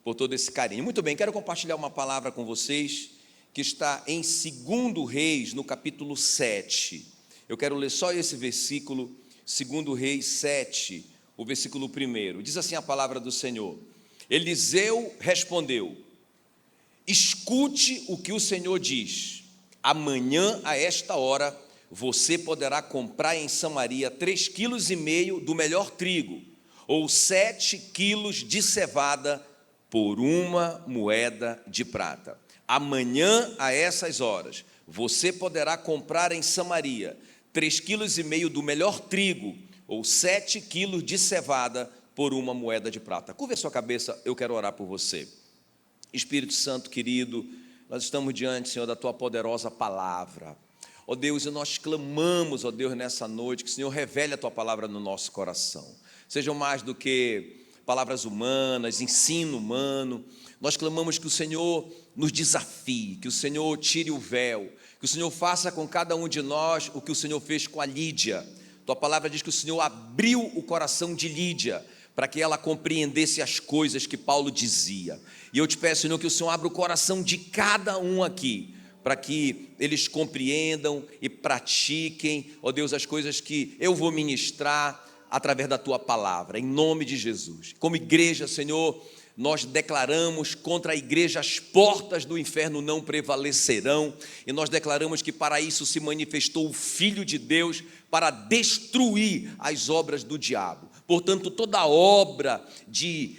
por todo esse carinho. Muito bem, quero compartilhar uma palavra com vocês que está em 2 Reis, no capítulo 7. Eu quero ler só esse versículo, 2 Reis 7, o versículo 1. Diz assim a palavra do Senhor: Eliseu respondeu: escute o que o Senhor diz. Amanhã, a esta hora, você poderá comprar em Samaria 3,5 kg do melhor trigo, ou 7 quilos de cevada, por 1 moeda de prata. Amanhã, a essas horas, você poderá comprar em Samaria 3,5 kg do melhor trigo, ou 7 quilos de cevada, por 1 moeda de prata. Curva a sua cabeça, eu quero orar por você. Espírito Santo querido, nós estamos diante, Senhor, da Tua poderosa palavra. Ó Deus, e nós clamamos, ó Deus, nessa noite, que o Senhor revele a Tua palavra no nosso coração. Sejam mais do que palavras humanas, ensino humano. Nós clamamos que o Senhor nos desafie, que o Senhor tire o véu, que o Senhor faça com cada um de nós o que o Senhor fez com a Lídia. Tua palavra diz que o Senhor abriu o coração de Lídia, para que ela compreendesse as coisas que Paulo dizia. E eu te peço, Senhor, que o Senhor abra o coração de cada um aqui, para que eles compreendam e pratiquem, ó Deus, as coisas que eu vou ministrar através da Tua palavra, em nome de Jesus. Como igreja, Senhor, nós declaramos contra a igreja: as portas do inferno não prevalecerão, e nós declaramos que para isso se manifestou o Filho de Deus, para destruir as obras do diabo. Portanto, toda obra de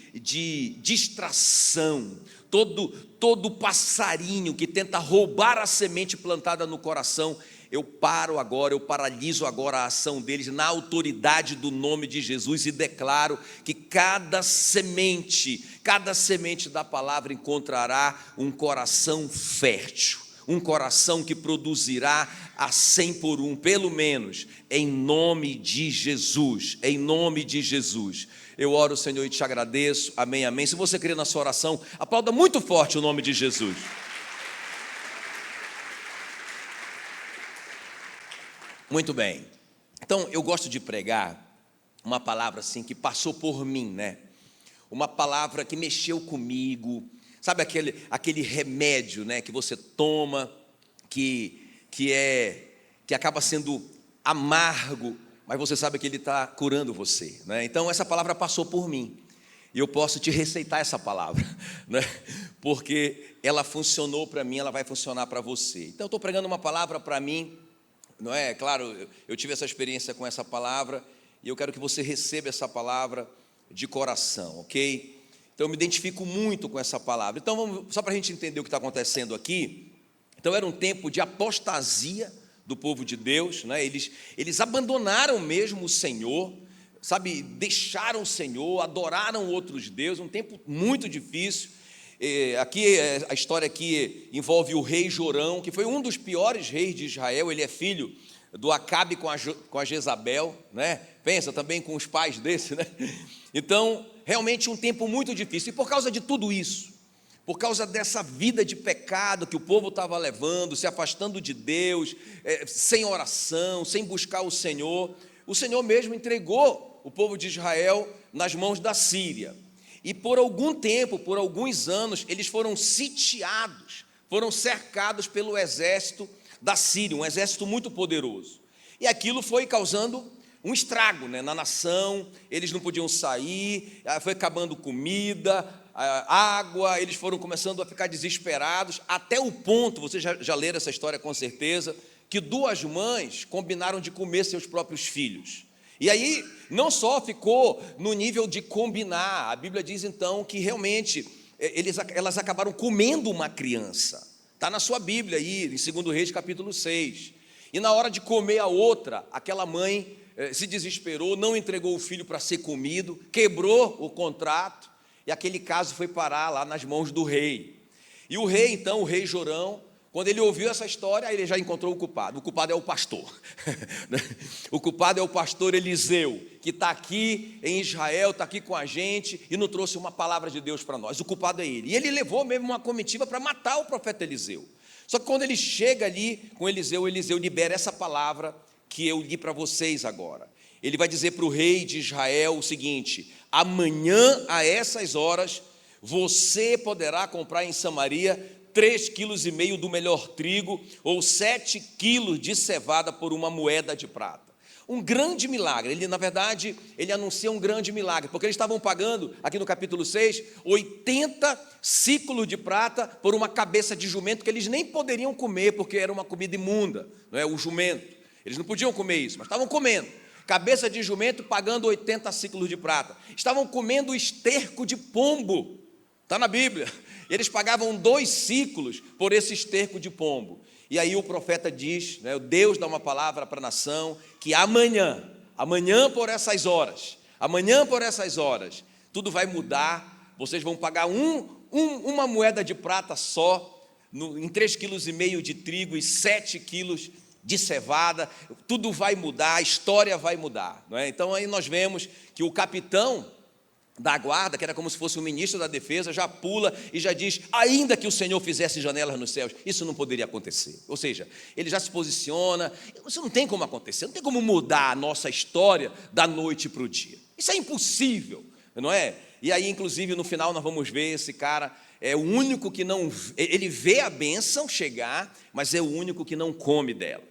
distração, todo passarinho que tenta roubar a semente plantada no coração, eu paraliso agora a ação deles na autoridade do nome de Jesus, e declaro que cada semente da palavra encontrará um coração fértil, um coração que produzirá a 100 por 1, pelo menos, em nome de Jesus, em nome de Jesus. Eu oro, Senhor, e te agradeço, amém, amém. Se você crê na sua oração, aplauda muito forte o nome de Jesus. Muito bem, então eu gosto de pregar uma palavra assim que passou por mim, né? Uma palavra que mexeu comigo, sabe aquele remédio, né, que você toma, que acaba sendo amargo, mas você sabe que ele está curando você, né? Então essa palavra passou por mim, e eu posso te receitar essa palavra, né? Porque ela funcionou para mim, ela vai funcionar para você. Então eu estou pregando uma palavra para mim, não é? Claro, eu tive essa experiência com essa palavra, e eu quero que você receba essa palavra de coração, ok? Então eu me identifico muito com essa palavra. Então vamos, só para a gente entender o que está acontecendo aqui. Então era um tempo de apostasia do povo de Deus, né? Eles abandonaram mesmo o Senhor, sabe, deixaram o Senhor, adoraram outros deuses, um tempo muito difícil. Aqui, a história aqui envolve o rei Jorão, que foi um dos piores reis de Israel. Ele é filho do Acabe com a Jezabel, né? Pensa também com os pais desse, né? Então, realmente um tempo muito difícil, e por causa de tudo isso, por causa dessa vida de pecado que o povo estava levando, se afastando de Deus, sem oração, sem buscar o Senhor mesmo entregou o povo de Israel nas mãos da Síria. E por algum tempo, por alguns anos, eles foram sitiados, foram cercados pelo exército da Síria, um exército muito poderoso. E aquilo foi causando um estrago, né, na nação. Eles não podiam sair, foi acabando comida, água, eles foram começando a ficar desesperados, até o ponto, vocês já leram essa história com certeza, que 2 mães combinaram de comer seus próprios filhos. E aí, não só ficou no nível de combinar, a Bíblia diz então que realmente elas acabaram comendo uma criança. Está na sua Bíblia aí, em 2 Reis capítulo 6. E na hora de comer a outra, aquela mãe se desesperou, não entregou o filho para ser comido, quebrou o contrato, e aquele caso foi parar lá nas mãos do rei. E o rei, então, o rei Jorão, quando ele ouviu essa história, ele já encontrou o culpado é o pastor. O culpado é o pastor Eliseu, que está aqui em Israel, está aqui com a gente, e não trouxe uma palavra de Deus para nós. O culpado é ele. E ele levou mesmo uma comitiva para matar o profeta Eliseu. Só que quando ele chega ali com Eliseu, Eliseu libera essa palavra que eu li para vocês agora. Ele vai dizer para o rei de Israel o seguinte: amanhã a essas horas você poderá comprar em Samaria 3,5 quilos do melhor trigo, ou 7 quilos de cevada por uma moeda de prata. Um grande milagre. Ele, na verdade, ele anuncia um grande milagre, porque eles estavam pagando, aqui no capítulo 6, 80 ciclos de prata por uma cabeça de jumento que eles nem poderiam comer, porque era uma comida imunda, não é? O jumento. Eles não podiam comer isso, mas estavam comendo. Cabeça de jumento pagando 80 ciclos de prata. Estavam comendo esterco de pombo. Está na Bíblia. Eles pagavam 2 ciclos por esse esterco de pombo. E aí o profeta diz, né, Deus dá uma palavra para a nação, que amanhã por essas horas, tudo vai mudar. Vocês vão pagar uma moeda de prata só, em 3,5 quilos de trigo e 7 quilos de cevada. Tudo vai mudar, a história vai mudar, não é? Então aí nós vemos que o capitão da guarda, que era como se fosse o ministro da defesa, já pula e já diz, ainda que o Senhor fizesse janelas nos céus, isso não poderia acontecer. Ou seja, ele já se posiciona, isso não tem como acontecer, não tem como mudar a nossa história da noite para o dia. Isso é impossível, não é? E aí, inclusive, no final nós vamos ver esse cara, é o único que não, ele vê a bênção chegar, mas é o único que não come dela.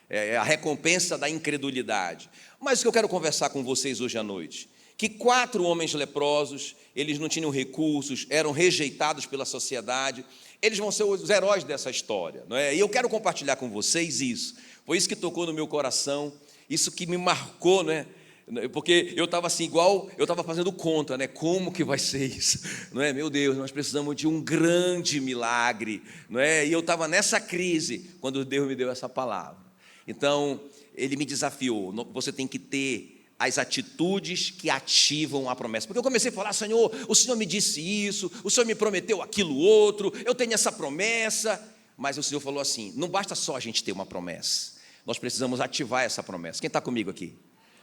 É a recompensa da incredulidade. Mas o que eu quero conversar com vocês hoje à noite, que 4 homens leprosos, eles não tinham recursos, eram rejeitados pela sociedade, eles vão ser os heróis dessa história, não é? E eu quero compartilhar com vocês isso, foi isso que tocou no meu coração, isso que me marcou, né? Porque eu estava assim, igual, eu estava fazendo conta, né? Como que vai ser isso? Não é? Meu Deus, nós precisamos de um grande milagre, não é? E eu estava nessa crise, quando Deus me deu essa palavra. Então, ele me desafiou, você tem que ter as atitudes que ativam a promessa. Porque eu comecei a falar, Senhor, o Senhor me disse isso, o Senhor me prometeu aquilo outro, eu tenho essa promessa. Mas o Senhor falou assim, não basta só a gente ter uma promessa, nós precisamos ativar essa promessa. Quem está comigo aqui?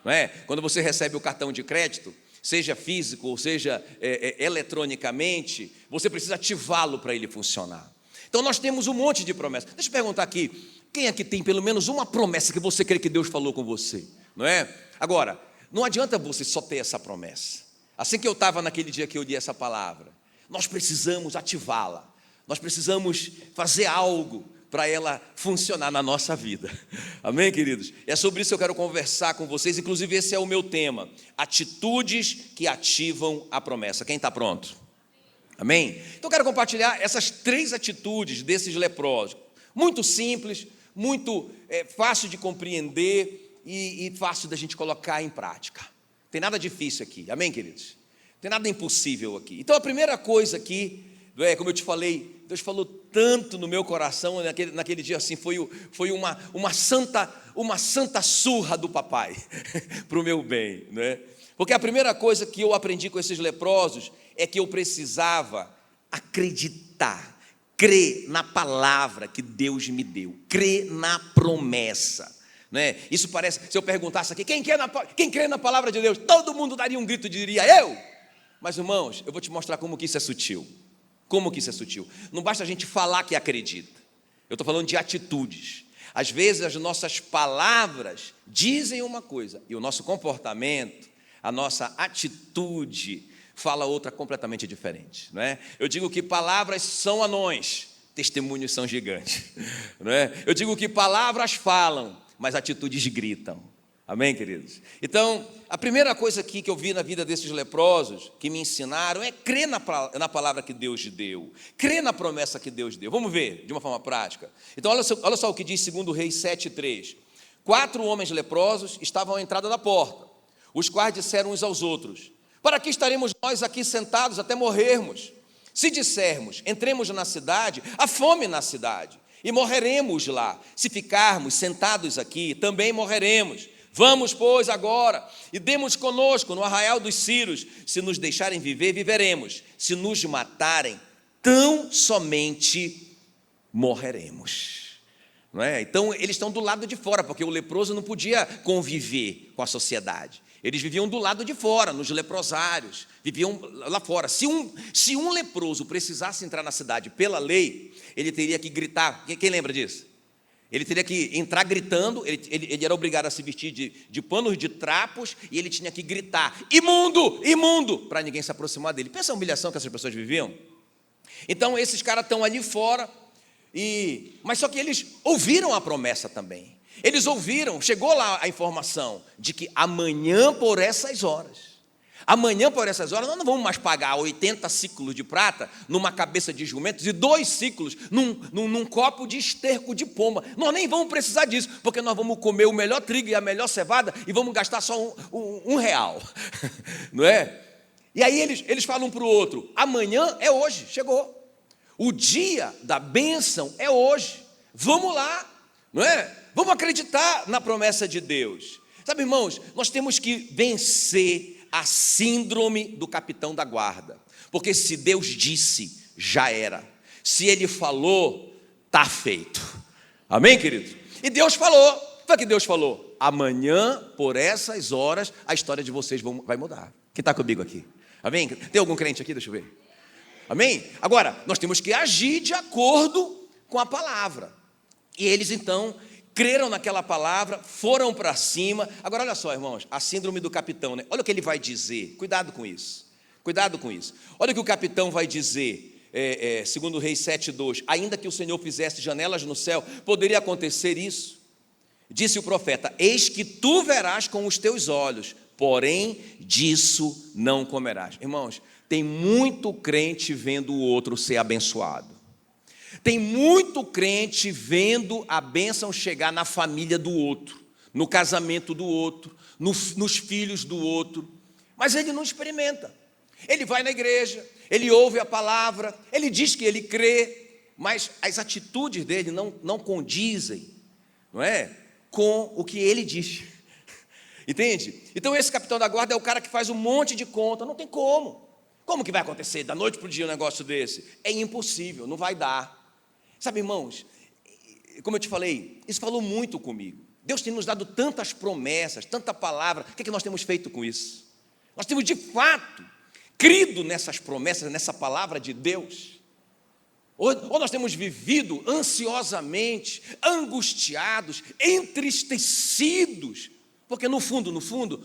Não é? Quando você recebe o cartão de crédito, seja físico ou seja eletronicamente, você precisa ativá-lo para ele funcionar. Então nós temos um monte de promessas. Deixa eu perguntar aqui, quem aqui tem pelo menos uma promessa que você crê que Deus falou com você? Não é? Agora, não adianta você só ter essa promessa. Assim que eu estava naquele dia que eu li essa palavra, nós precisamos ativá-la, nós precisamos fazer algo para ela funcionar na nossa vida. Amém, queridos? É sobre isso que eu quero conversar com vocês, inclusive esse é o meu tema, atitudes que ativam a promessa. Quem está pronto? Amém? Então eu quero compartilhar essas 3 atitudes desses leprosos, muito simples, muito fácil de compreender, e fácil da gente colocar em prática. Não tem nada difícil aqui, amém, queridos? Não tem nada impossível aqui. Então a primeira coisa aqui, como eu te falei, Deus falou tanto no meu coração, naquele dia assim, foi uma santa surra do papai, para o meu bem, né? Porque a primeira coisa que eu aprendi com esses leprosos, é que eu precisava acreditar, crer na palavra que Deus me deu, crer na promessa. Né? Isso parece, se eu perguntasse aqui, quem crê na palavra de Deus? Todo mundo daria um grito e diria, eu! Mas irmãos, eu vou te mostrar como que isso é sutil. Como que isso é sutil? Não basta a gente falar que acredita. Eu estou falando de atitudes. Às vezes as nossas palavras dizem uma coisa, e o nosso comportamento, a nossa atitude, fala outra completamente diferente. Não é? Eu digo que palavras são anões, testemunhos são gigantes. Não é? Eu digo que palavras falam, mas atitudes gritam. Amém, queridos? Então, a primeira coisa aqui que eu vi na vida desses leprosos, que me ensinaram, é crer na palavra que Deus deu, crer na promessa que Deus deu. Vamos ver, de uma forma prática. Então, olha só o que diz 2 Reis 7:3. 4 homens leprosos estavam à entrada da porta, os quais disseram uns aos outros, para que estaremos nós aqui sentados até morrermos? Se dissermos, entremos na cidade, há fome na cidade, e morreremos lá. Se ficarmos sentados aqui, também morreremos. Vamos, pois, agora, e demos conosco no arraial dos Círios. Se nos deixarem viver, viveremos. Se nos matarem, tão somente morreremos. Não é? Então, eles estão do lado de fora, porque o leproso não podia conviver com a sociedade. Eles viviam do lado de fora, nos leprosários, viviam lá fora. Se um leproso precisasse entrar na cidade pela lei, ele teria que gritar. Quem lembra disso? Ele teria que entrar gritando, ele era obrigado a se vestir de panos de trapos, e ele tinha que gritar, imundo, imundo, para ninguém se aproximar dele. Pensa a humilhação que essas pessoas viviam. Então, esses caras estão ali fora, mas só que eles ouviram a promessa também. Eles ouviram, chegou lá a informação de que amanhã por essas horas, nós não vamos mais pagar 80 ciclos de prata numa cabeça de jumentos e 2 ciclos num copo de esterco de pomba. Nós nem vamos precisar disso, porque nós vamos comer o melhor trigo e a melhor cevada e vamos gastar só um real, não é? E aí eles falam um para o outro, amanhã é hoje, chegou. O dia da bênção é hoje. Vamos lá, não é? Vamos acreditar na promessa de Deus. Sabe, irmãos, nós temos que vencer a síndrome do capitão da guarda, porque se Deus disse, já era. Se Ele falou, está feito. Amém, queridos? E Deus falou, foi o que Deus falou, amanhã, por essas horas, a história de vocês vai mudar. Quem está comigo aqui? Amém? Tem algum crente aqui? Deixa eu ver. Amém? Agora, nós temos que agir de acordo com a palavra. E eles, então, creram naquela palavra, foram para cima. Agora, olha só, irmãos, a síndrome do capitão, né? Olha o que ele vai dizer, cuidado com isso, cuidado com isso. Olha o que o capitão vai dizer, segundo Reis 7:2, ainda que o Senhor fizesse janelas no céu, poderia acontecer isso? Disse o profeta, eis que tu verás com os teus olhos, porém disso não comerás. Irmãos, tem muito crente vendo o outro ser abençoado. Tem muito crente vendo a bênção chegar na família do outro, no casamento do outro, nos filhos do outro, mas ele não experimenta. Ele vai na igreja, ele ouve a palavra, ele diz que ele crê, mas as atitudes dele não condizem, não é, com o que ele diz. Entende? Então esse capitão da guarda é o cara que faz um monte de conta, não tem como. Como que vai acontecer da noite para o dia um negócio desse? É impossível, não vai dar. Sabe, irmãos, como eu te falei, isso falou muito comigo. Deus tem nos dado tantas promessas, tanta palavra. O que é que nós temos feito com isso? Nós temos, de fato, crido nessas promessas, nessa palavra de Deus? Ou nós temos vivido ansiosamente, angustiados, entristecidos, porque no fundo,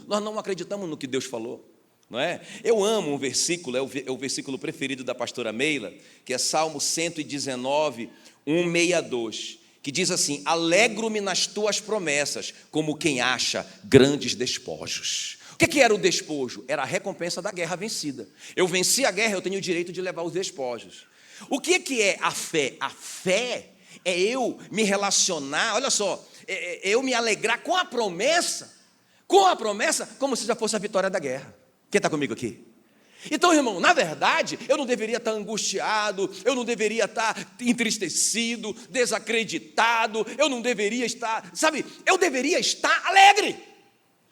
nós não acreditamos no que Deus falou. Não é? Eu amo um versículo, é o versículo preferido da pastora Meila, que é Salmo 119, 162, que diz assim, alegro-me nas tuas promessas, como quem acha grandes despojos. O que era o despojo? Era a recompensa da guerra vencida. Eu venci a guerra, eu tenho o direito de levar os despojos. O que é a fé? A fé é eu me relacionar, olha só, eu me alegrar com a promessa, como se já fosse a vitória da guerra. Quem está comigo aqui? Então, irmão, na verdade, eu não deveria estar angustiado, eu não deveria estar entristecido, desacreditado, eu não deveria estar, sabe, eu deveria estar alegre,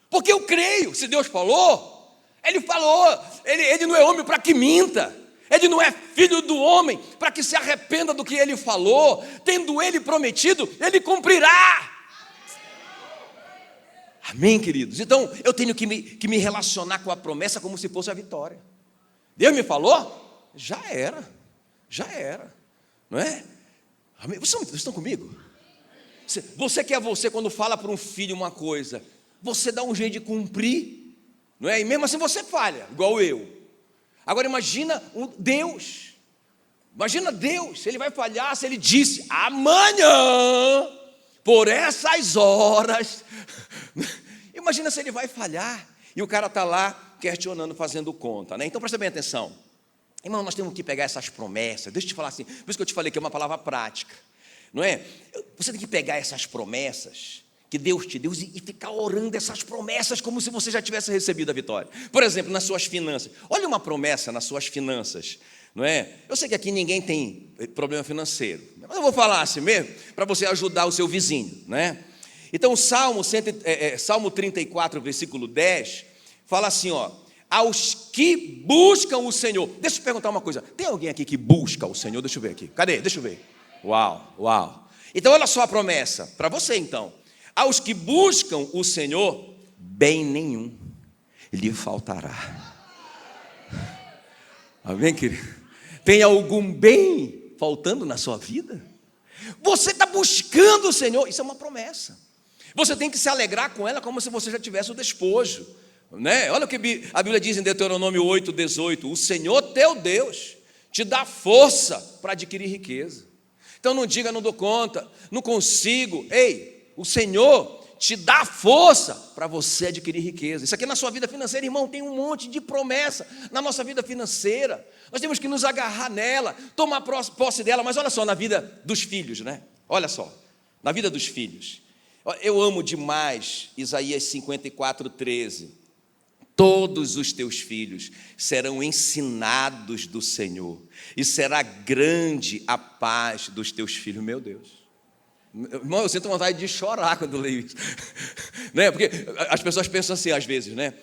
porque eu creio, se Deus falou, Ele falou, Ele não é homem para que minta, Ele não é filho do homem para que se arrependa do que Ele falou, tendo Ele prometido, Ele cumprirá. Amém, queridos? Então, eu tenho que me relacionar com a promessa como se fosse a vitória. Deus me falou? Já era, não é? Amém? Vocês estão comigo? Você que é você, quando fala para um filho uma coisa, você dá um jeito de cumprir, não é? E mesmo assim você falha, igual eu. Agora imagina Deus, se Ele vai falhar, se Ele disse, amanhã, por essas horas, imagina se Ele vai falhar, e o cara está lá questionando, fazendo conta, né? Então presta bem atenção, irmão, nós temos que pegar essas promessas, deixa eu te falar assim, por isso que eu te falei que é uma palavra prática, não é? Você tem que pegar essas promessas que Deus te deu e ficar orando essas promessas como se você já tivesse recebido a vitória. Por exemplo, nas suas finanças, olha uma promessa nas suas finanças, não é? Eu sei que aqui ninguém tem problema financeiro, mas eu vou falar assim mesmo, para você ajudar o seu vizinho, né? Então o Salmo 34, versículo 10, fala assim, ó, aos que buscam o Senhor. Deixa eu perguntar uma coisa, tem alguém aqui que busca o Senhor? Deixa eu ver aqui, cadê? Deixa eu ver. Uau. Então olha só a promessa, para você então, aos que buscam o Senhor, bem nenhum lhe faltará. Amém, querido? Tem algum bem faltando na sua vida? Você está buscando o Senhor, isso é uma promessa. Você tem que se alegrar com ela como se você já tivesse o despojo, né? Olha o que a Bíblia diz em Deuteronômio 8:18: o Senhor teu Deus te dá força para adquirir riqueza. Então não diga, não dou conta, não consigo. Ei, o Senhor te dá força para você adquirir riqueza. Isso aqui na sua vida financeira, irmão, tem um monte de promessa na nossa vida financeira. Nós temos que nos agarrar nela, tomar posse dela. Mas olha só, na vida dos filhos, né? Olha só, na vida dos filhos. Eu amo demais Isaías 54:13. Todos os teus filhos serão ensinados do Senhor, e será grande a paz dos teus filhos. Meu Deus, irmão, eu sinto vontade de chorar quando leio isso, né? Porque as pessoas pensam assim às vezes, né?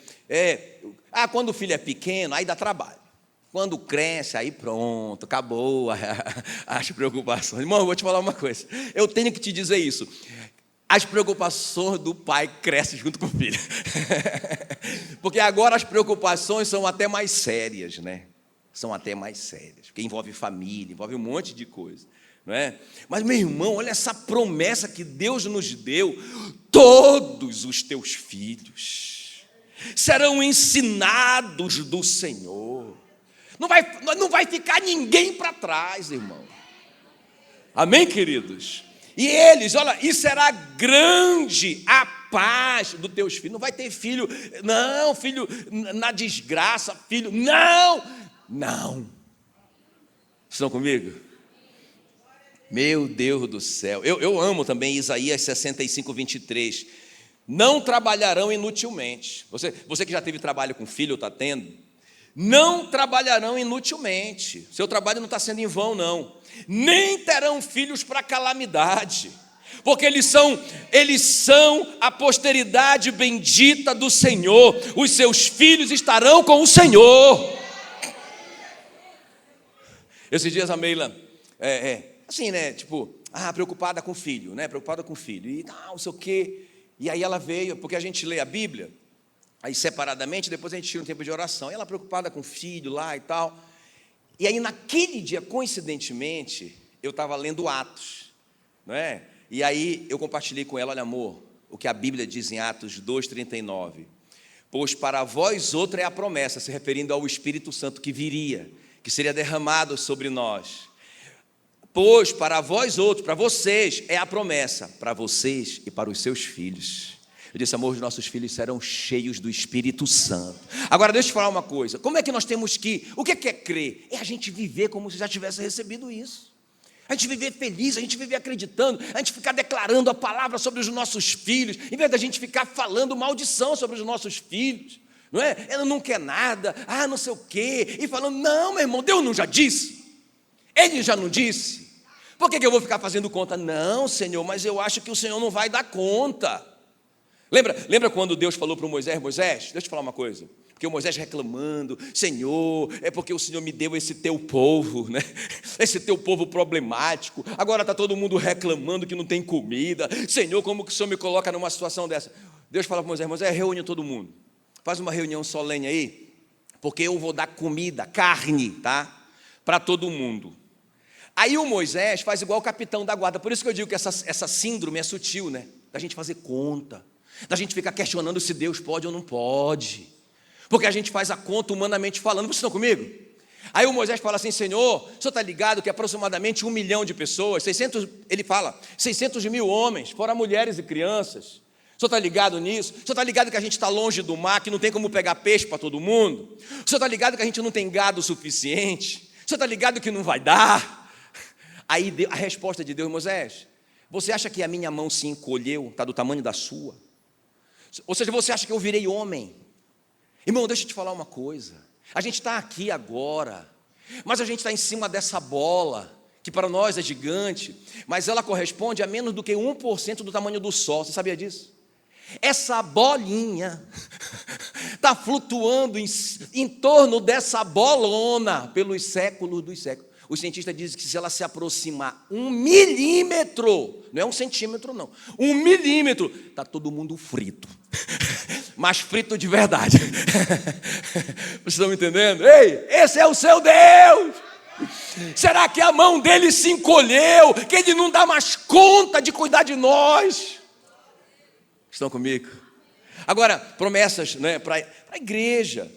Quando o filho é pequeno, aí dá trabalho. Quando cresce, aí pronto, acabou as preocupações. Irmão, eu vou te falar uma coisa, eu tenho que te dizer isso. As preocupações do pai crescem junto com o filho. Porque agora as preocupações são até mais sérias, né? São até mais sérias, porque envolve família, envolve um monte de coisa, não é? Mas, meu irmão, olha essa promessa que Deus nos deu: todos os teus filhos serão ensinados do Senhor. Não vai ficar ninguém para trás, irmão. Amém, queridos? E eles, olha, e será grande a paz dos teus filhos. Não vai ter filho, não, filho na desgraça, filho, não. Estão comigo? Meu Deus do céu. Eu amo também Isaías 65:23. Não trabalharão inutilmente. Você que já teve trabalho com filho ou está tendo, não trabalharão inutilmente. Seu trabalho não está sendo em vão, não. Nem terão filhos para calamidade, porque eles são a posteridade bendita do Senhor. Os seus filhos estarão com o Senhor. Esses dias a Meila, assim, né, tipo, preocupada com o filho, né, preocupada com o filho, e não sei o quê. E aí ela veio, porque a gente lê a Bíblia, aí separadamente, depois a gente tira um tempo de oração, e ela preocupada com o filho lá e tal. E aí naquele dia, coincidentemente, eu estava lendo Atos, não é? E aí eu compartilhei com ela: olha, amor, o que a Bíblia diz em Atos 2:39, pois para vós outra é a promessa, se referindo ao Espírito Santo que viria, que seria derramado sobre nós. Pois para vós outros, para vocês, é a promessa, para vocês e para os seus filhos. Eu disse: amor, os nossos filhos serão cheios do Espírito Santo. Agora deixa eu te falar uma coisa, como é que nós temos que, o que é crer? É a gente viver como se já tivesse recebido isso. A gente viver feliz, a gente viver acreditando, a gente ficar declarando a palavra sobre os nossos filhos, em vez da gente ficar falando maldição sobre os nossos filhos, não é? Ela não quer nada, não sei o quê, e falando: não, meu irmão, Deus não já disse? Ele já não disse? Por que eu vou ficar fazendo conta? Não, Senhor, mas eu acho que o Senhor não vai dar conta. Lembra quando Deus falou para o Moisés: deixa eu te falar uma coisa, porque o Moisés reclamando: Senhor, é porque o Senhor me deu esse teu povo, né? Esse teu povo problemático, agora está todo mundo reclamando que não tem comida. Senhor, como que o Senhor me coloca numa situação dessa? Deus fala para Moisés: reúne todo mundo, faz uma reunião solene aí, porque eu vou dar comida, carne, tá? Para todo mundo. Aí o Moisés faz igual o capitão da guarda. Por isso que eu digo que essa síndrome é sutil, né? Da gente fazer conta, da gente ficar questionando se Deus pode ou não pode, porque a gente faz a conta humanamente falando. Vocês estão comigo? Aí o Moisés fala assim: Senhor, o senhor está ligado que aproximadamente 1 milhão de pessoas, ele fala, 600 mil homens, fora mulheres e crianças. O senhor está ligado nisso? O senhor está ligado que a gente está longe do mar, que não tem como pegar peixe para todo mundo? O senhor está ligado que a gente não tem gado suficiente? O senhor está ligado que não vai dar? Aí a resposta de Deus: Moisés, você acha que a minha mão se encolheu, está do tamanho da sua? Ou seja, você acha que eu virei homem? Irmão, deixa eu te falar uma coisa, a gente está aqui agora, mas a gente está em cima dessa bola, que para nós é gigante, mas ela corresponde a menos do que 1% do tamanho do Sol. Você sabia disso? Essa bolinha está flutuando em torno dessa bolona pelos séculos dos séculos. Os cientistas dizem que se ela se aproximar 1 milímetro, não é 1 centímetro não, 1 milímetro, está todo mundo frito, mas frito de verdade. Vocês estão me entendendo? Ei, esse é o seu Deus, Será que a mão dele se encolheu, que ele não dá mais conta de cuidar de nós? Estão comigo? Agora, promessas, né, para a igreja,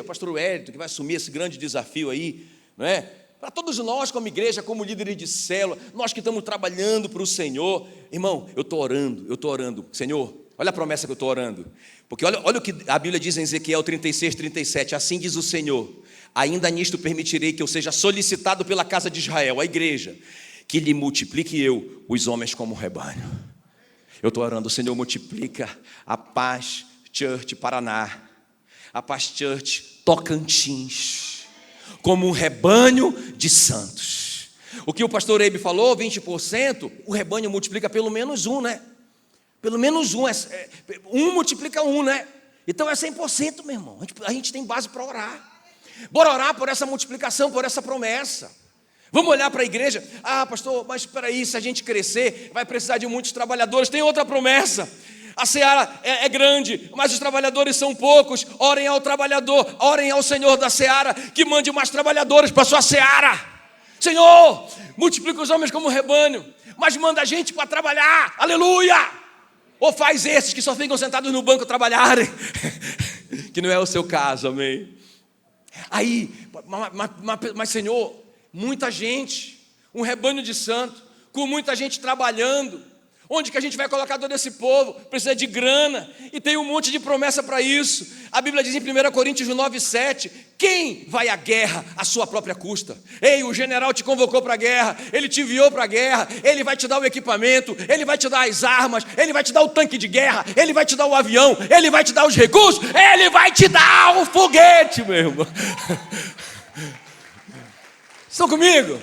pastor Wellington, que vai assumir esse grande desafio aí, não é? Para todos nós como igreja, como líderes de célula, nós que estamos trabalhando para o Senhor. Irmão, eu estou orando, Senhor, olha a promessa que eu estou orando, porque olha o que a Bíblia diz em Ezequiel 36, 37, assim diz o Senhor: ainda nisto permitirei que eu seja solicitado pela casa de Israel, a igreja, que lhe multiplique eu os homens como rebanho. Eu estou orando, Senhor, multiplica a Paz Church Paraná, a Paz Church Tocantins, como um rebanho de santos. O que o pastor Eibe falou, 20%, o rebanho multiplica pelo menos um, né? Pelo menos um, um multiplica um, né? Então é 100%, meu irmão. A gente tem base para orar. Bora orar por essa multiplicação, por essa promessa. Vamos olhar para a igreja. Ah, pastor, mas espera aí, se a gente crescer, vai precisar de muitos trabalhadores. Tem outra promessa. A seara é grande, mas os trabalhadores são poucos. Orem ao trabalhador, orem ao Senhor da seara, que mande mais trabalhadores para a sua seara. Senhor, multiplica os homens como rebanho, mas manda a gente para trabalhar. Aleluia! Ou faz esses que só ficam sentados no banco trabalharem, que não é o seu caso, amém? Aí, mas Senhor, muita gente, um rebanho de santos, com muita gente trabalhando. Onde que a gente vai colocar todo esse povo? Precisa de grana, e tem um monte de promessa para isso. A Bíblia diz em 1 Coríntios 9, 7, quem vai à guerra à sua própria custa? Ei, o general te convocou para a guerra, ele te enviou para a guerra, ele vai te dar o equipamento, ele vai te dar as armas, ele vai te dar o tanque de guerra, ele vai te dar o avião, ele vai te dar os recursos, ele vai te dar o foguete, meu irmão. Estão comigo?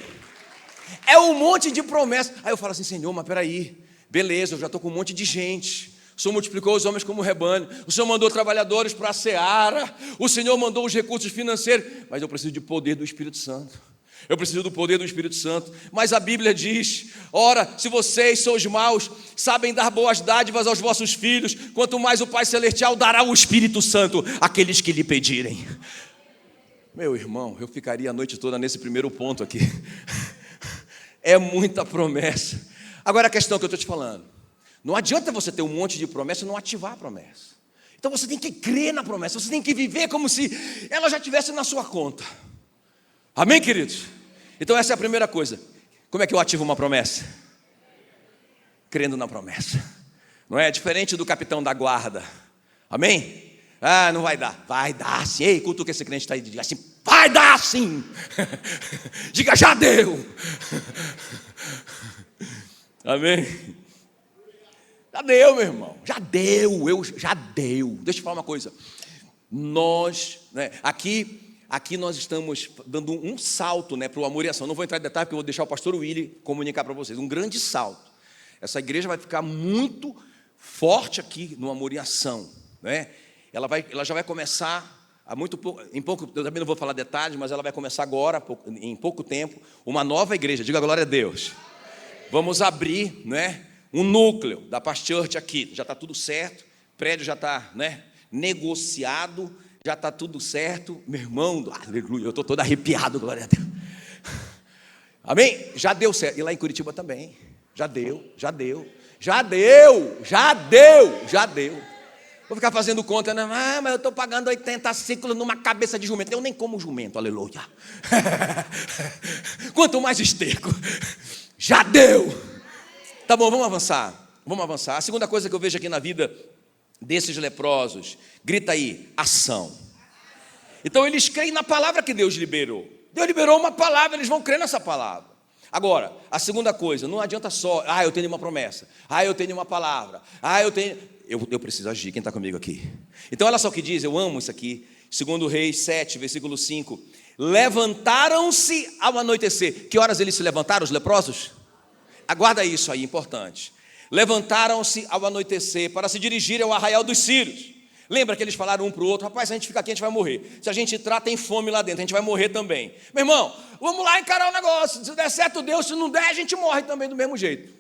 É um monte de promessa. Aí eu falo assim, Senhor, mas peraí, beleza, eu já estou com um monte de gente. O Senhor multiplicou os homens como rebanho. O Senhor mandou trabalhadores para a seara. O Senhor mandou os recursos financeiros. Mas eu preciso de poder do Espírito Santo. Eu preciso do poder do Espírito Santo. Mas a Bíblia diz, ora, se vocês, seus maus, sabem dar boas dádivas aos vossos filhos, quanto mais o Pai Celestial dará o Espírito Santo àqueles que lhe pedirem. Meu irmão, eu ficaria a noite toda nesse primeiro ponto aqui. É muita promessa. Agora a questão que eu estou te falando, não adianta você ter um monte de promessa e não ativar a promessa. Então você tem que crer na promessa, você tem que viver como se ela já estivesse na sua conta. Amém, queridos? Então essa é a primeira coisa. Como é que eu ativo uma promessa? Crendo na promessa. Não é diferente do capitão da guarda. Amém? Ah, não vai dar. Vai dar sim. Ei, cutuca esse crente está aí, diga assim, vai dar sim. Diga, já deu. Amém? Já deu, meu irmão. Já deu. Já deu. Deixa eu falar uma coisa. Nós, né, aqui nós estamos dando um salto, né, para o Amor e Ação. Não vou entrar em detalhe, porque eu vou deixar o pastor Willy comunicar para vocês. Um grande salto. Essa igreja vai ficar muito forte aqui no Amor e Ação, né? Ela já vai começar em pouco, eu também não vou falar detalhes, mas ela vai começar agora, em pouco tempo, uma nova igreja. Diga glória a Deus. Vamos abrir, né, um núcleo da Paz Church aqui. Já está tudo certo, o prédio já está, né, negociado, já está tudo certo. Meu irmão, aleluia, eu estou todo arrepiado, glória a Deus. Amém? Já deu certo. E lá em Curitiba também. Já deu. Vou ficar fazendo conta, né? Ah, mas eu estou pagando 80 ciclos numa cabeça de jumento. Eu nem como jumento, aleluia. Quanto mais esterco. Já deu. Tá bom, vamos avançar. A segunda coisa que eu vejo aqui na vida desses leprosos, grita aí, ação. Então eles creem na palavra que Deus liberou. Deus liberou uma palavra, eles vão crer nessa palavra. Agora, a segunda coisa, não adianta só, eu tenho uma promessa, eu tenho uma palavra, eu preciso agir. Quem está comigo aqui? Então olha só o que diz, eu amo isso aqui, 2 Reis 7, versículo 5, levantaram-se ao anoitecer. Que horas eles se levantaram, os leprosos? Aguarda isso aí, importante. Levantaram-se ao anoitecer para se dirigirem ao arraial dos Sírios. Lembra que eles falaram um para o outro, rapaz, se a gente ficar aqui, a gente vai morrer. Se a gente entrar, tem fome lá dentro, a gente vai morrer também. Meu irmão, vamos lá encarar o negócio. Se der certo, Deus, se não der, a gente morre também do mesmo jeito.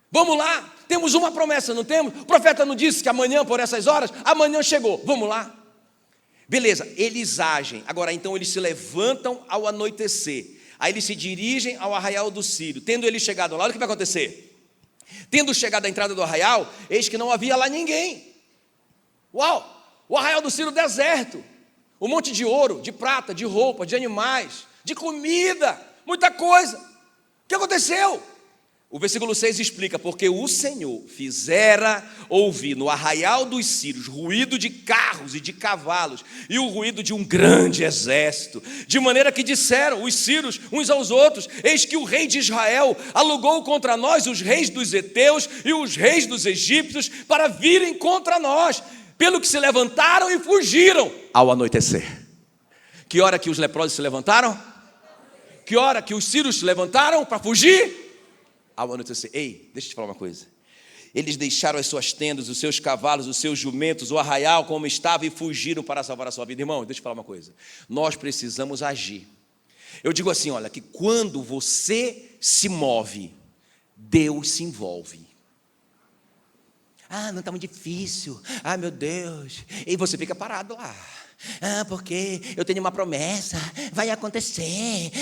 Vamos lá, temos uma promessa, não temos? O profeta não disse que amanhã, por essas horas, amanhã chegou. Vamos lá. Beleza, eles agem. Agora, então, eles se levantam ao anoitecer. Aí eles se dirigem ao arraial do Sírio. Tendo ele chegado lá, olha o que vai acontecer. Tendo chegado à entrada do arraial, eis que não havia lá ninguém. Uau! O arraial do Sírio deserto. Um monte de ouro, de prata, de roupa, de animais, de comida, muita coisa. O que aconteceu? O versículo 6 explica: porque o Senhor fizera ouvir no arraial dos sírios ruído de carros e de cavalos, e o ruído de um grande exército, de maneira que disseram os sírios uns aos outros: eis que o rei de Israel alugou contra nós os reis dos heteus e os reis dos egípcios para virem contra nós, pelo que se levantaram e fugiram ao anoitecer. Que hora que os leprosos se levantaram? Que hora que os sírios se levantaram para fugir? Ao anoitecer. Ei, deixa eu te falar uma coisa. Eles deixaram as suas tendas, os seus cavalos, os seus jumentos, o arraial como estava e fugiram para salvar a sua vida. Irmão, deixa eu te falar uma coisa. Nós precisamos agir. Eu digo assim, olha, que quando você se move, Deus se envolve. Ah, não está muito difícil. Ah, meu Deus. E você fica parado lá. Ah, porque eu tenho uma promessa. Vai acontecer.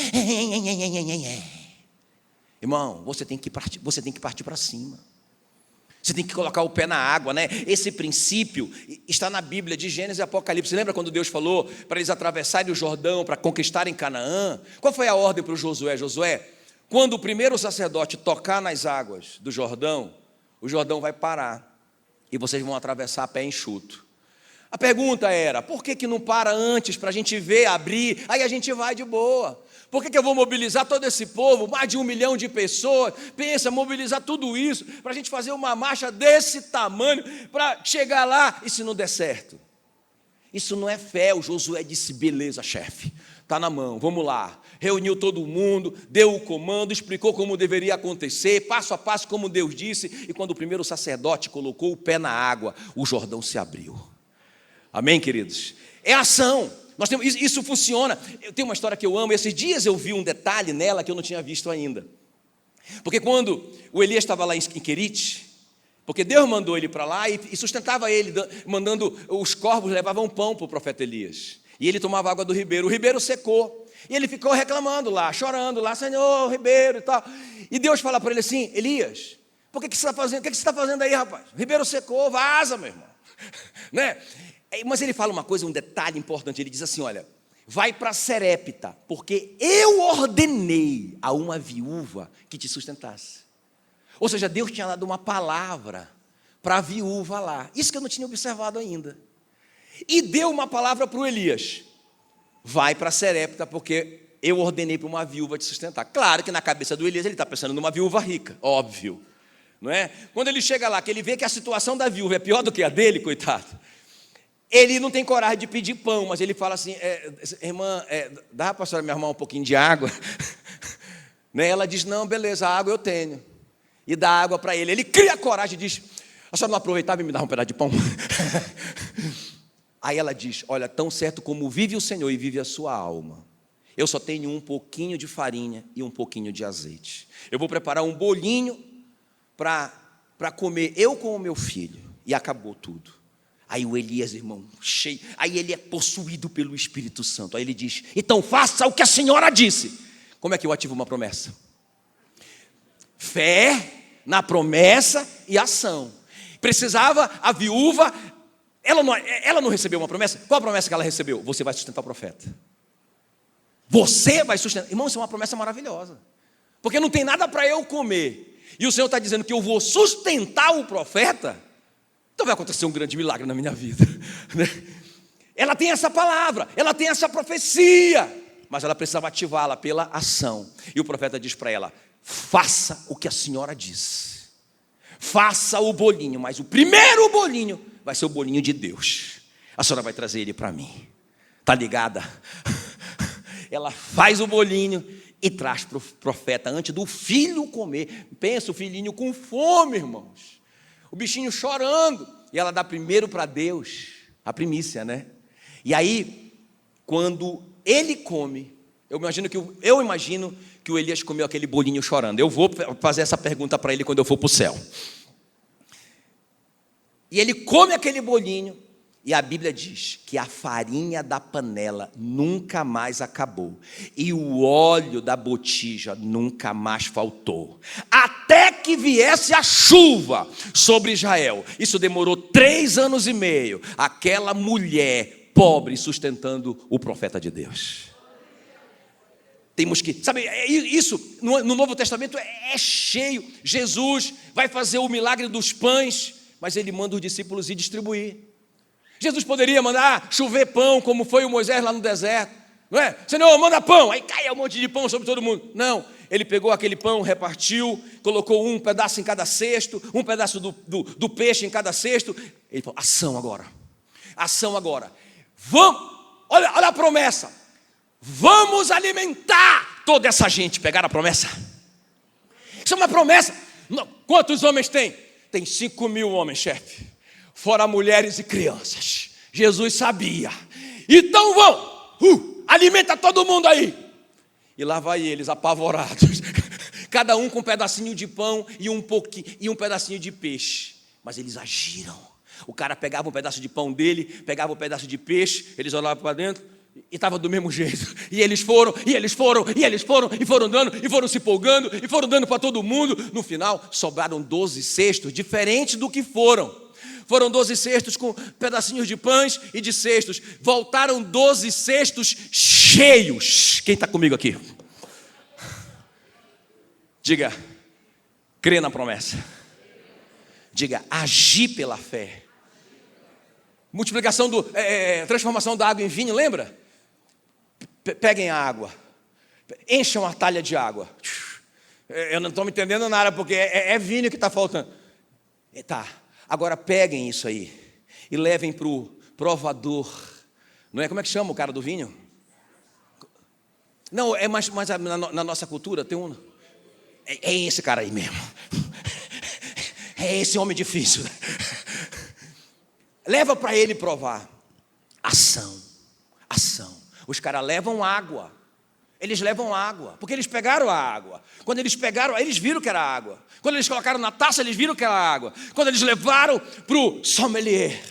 Irmão, você tem que partir para cima. Você tem que colocar o pé na água, né? Esse princípio está na Bíblia de Gênesis e Apocalipse. Você lembra quando Deus falou para eles atravessarem o Jordão para conquistarem Canaã? Qual foi a ordem para o Josué? Josué, quando o primeiro sacerdote tocar nas águas do Jordão, o Jordão vai parar e vocês vão atravessar a pé enxuto. A pergunta era: por que não para antes para a gente ver, abrir, aí a gente vai de boa? Por que eu vou mobilizar todo esse povo, mais de 1 milhão de pessoas? Pensa, mobilizar tudo isso para a gente fazer uma marcha desse tamanho, para chegar lá e se não der certo? Isso não é fé. O Josué disse: beleza, chefe, está na mão, vamos lá. Reuniu todo mundo, deu o comando, explicou como deveria acontecer, passo a passo como Deus disse, e quando o primeiro sacerdote colocou o pé na água, o Jordão se abriu. Amém, queridos? É ação. Isso funciona. Eu tenho uma história que eu amo. Esses dias eu vi um detalhe nela que eu não tinha visto ainda. Porque quando o Elias estava lá em Querite, porque Deus mandou ele para lá e sustentava ele, mandando os corvos, levavam pão para o profeta Elias. E ele tomava água do ribeiro. O ribeiro secou. E ele ficou reclamando lá, chorando lá: Senhor, ribeiro e tal. E Deus fala para ele assim: Elias, por que você está fazendo? O que você está fazendo aí, rapaz? O ribeiro secou, vaza, meu irmão. Né? Mas ele fala uma coisa, um detalhe importante. Ele diz assim: olha, vai para Serepta, porque eu ordenei a uma viúva que te sustentasse. Ou seja, Deus tinha dado uma palavra para a viúva lá. Isso que eu não tinha observado ainda. E deu uma palavra para o Elias: vai para Serepta, porque eu ordenei para uma viúva te sustentar. Claro que na cabeça do Elias ele está pensando numa viúva rica, óbvio, não é? Quando ele chega lá, que ele vê que a situação da viúva é pior do que a dele, coitado, ele não tem coragem de pedir pão, mas ele fala assim: irmã, dá para a senhora me arrumar um pouquinho de água? Né? Ela diz: não, beleza, a água eu tenho. E dá água para ele. Ele cria coragem e diz: a senhora não aproveitava e me dava um pedaço de pão? Aí ela diz: olha, tão certo como vive o Senhor e vive a sua alma, eu só tenho um pouquinho de farinha e um pouquinho de azeite. Eu vou preparar um bolinho para comer, eu com o meu filho. E acabou tudo. Aí o Elias, irmão, cheio, aí ele é possuído pelo Espírito Santo. Aí ele diz: então faça o que a senhora disse. Como é que eu ativo uma promessa? Fé na promessa e ação. Precisava a viúva, ela não recebeu uma promessa. Qual a promessa que ela recebeu? Você vai sustentar o profeta. Você vai sustentar. Irmão, isso é uma promessa maravilhosa. Porque não tem nada para eu comer. E o Senhor está dizendo que eu vou sustentar o profeta. Então vai acontecer um grande milagre na minha vida. Ela tem essa palavra, ela tem essa profecia, mas ela precisava ativá-la pela ação. E o profeta diz para ela: faça o que a senhora diz. Faça o bolinho, mas o primeiro bolinho vai ser o bolinho de Deus. A senhora vai trazer ele para mim. Está ligada? Ela faz o bolinho e traz para o profeta antes do filho comer. Pensa, o filhinho com fome, irmãos. O bichinho chorando. E ela dá primeiro para Deus a primícia, né? E aí, quando ele come, eu imagino que o Elias comeu aquele bolinho chorando. Eu vou fazer essa pergunta para ele quando eu for para o céu. E ele come aquele bolinho. E a Bíblia diz que a farinha da panela nunca mais acabou, e o óleo da botija nunca mais faltou, até que viesse a chuva sobre Israel. Isso demorou 3 anos e meio, aquela mulher pobre sustentando o profeta de Deus. Temos que, sabe, isso no Novo Testamento é cheio. Jesus vai fazer o milagre dos pães, mas ele manda os discípulos ir distribuir. Jesus poderia mandar chover pão, como foi o Moisés lá no deserto, não é? Senhor, manda pão, aí cai um monte de pão sobre todo mundo. Não, ele pegou aquele pão, repartiu, colocou um pedaço em cada cesto, um pedaço do peixe em cada cesto. Ele falou, ação agora, vamos, olha a promessa, vamos alimentar toda essa gente. Pegaram a promessa? Isso é uma promessa. Quantos homens tem? Tem 5.000 homens, chefe, fora mulheres e crianças. Jesus sabia. Então vão, alimenta todo mundo aí. E lá vai eles, apavorados, cada um com um pedacinho de pão e um pedacinho de peixe. Mas eles agiram. O cara pegava um pedaço de pão dele, pegava um pedaço de peixe, eles olhavam para dentro e estava do mesmo jeito. E eles foram dando, e foram se empolgando, e foram dando para todo mundo. No final, sobraram 12 cestos, diferentes do que foram. Foram 12 cestos com pedacinhos de pães e de cestos. Voltaram 12 cestos cheios. Quem está comigo aqui? Diga, crê na promessa. Diga, agir pela fé. Multiplicação transformação da água em vinho, lembra? Peguem a água, encham a talha de água. Eu não estou me entendendo nada, porque é vinho que está faltando. Tá. Agora peguem isso aí e levem para o provador. Não é? Como é que chama o cara do vinho? Não, é mais na nossa cultura tem um. É esse cara aí mesmo. É esse homem difícil. Leva para ele provar. Ação. Os caras levam água. Eles levam água, porque eles pegaram a água. Quando eles pegaram, eles viram que era água. Quando eles colocaram na taça, eles viram que era água. Quando eles levaram para o sommelier,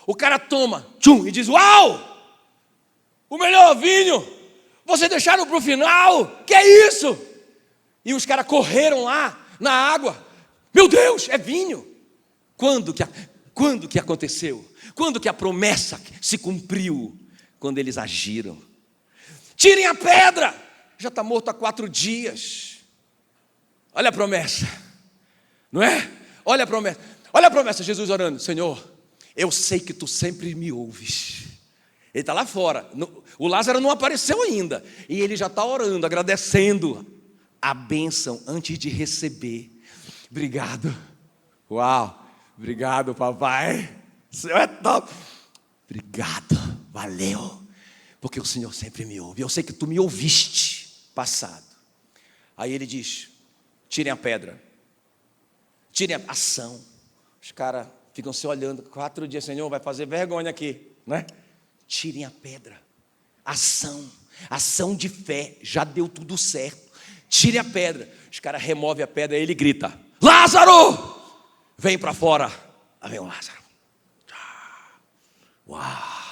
o cara toma, e diz, uau, o melhor vinho, vocês deixaram para o final, que é isso? E os caras correram lá, na água, meu Deus, é vinho. Quando que aconteceu? Quando que a promessa se cumpriu? Quando eles agiram. Tirem a pedra, já está morto há 4 dias. Olha a promessa, não é? Olha a promessa, Jesus orando, Senhor, eu sei que tu sempre me ouves. Ele está lá fora, o Lázaro não apareceu ainda, e ele já está orando, agradecendo a bênção antes de receber. Obrigado, uau, obrigado papai, o Senhor é top. Obrigado, valeu. Porque o Senhor sempre me ouve. Eu sei que tu me ouviste passado. Aí ele diz, tirem a pedra. Tirem a ação. Os caras ficam se olhando. 4 dias, Senhor, vai fazer vergonha aqui, né? Tirem a pedra. Ação de fé. Já deu tudo certo. Tirem a pedra. Os caras removem a pedra e ele grita, Lázaro, vem para fora. Lá vem o Lázaro. Uau.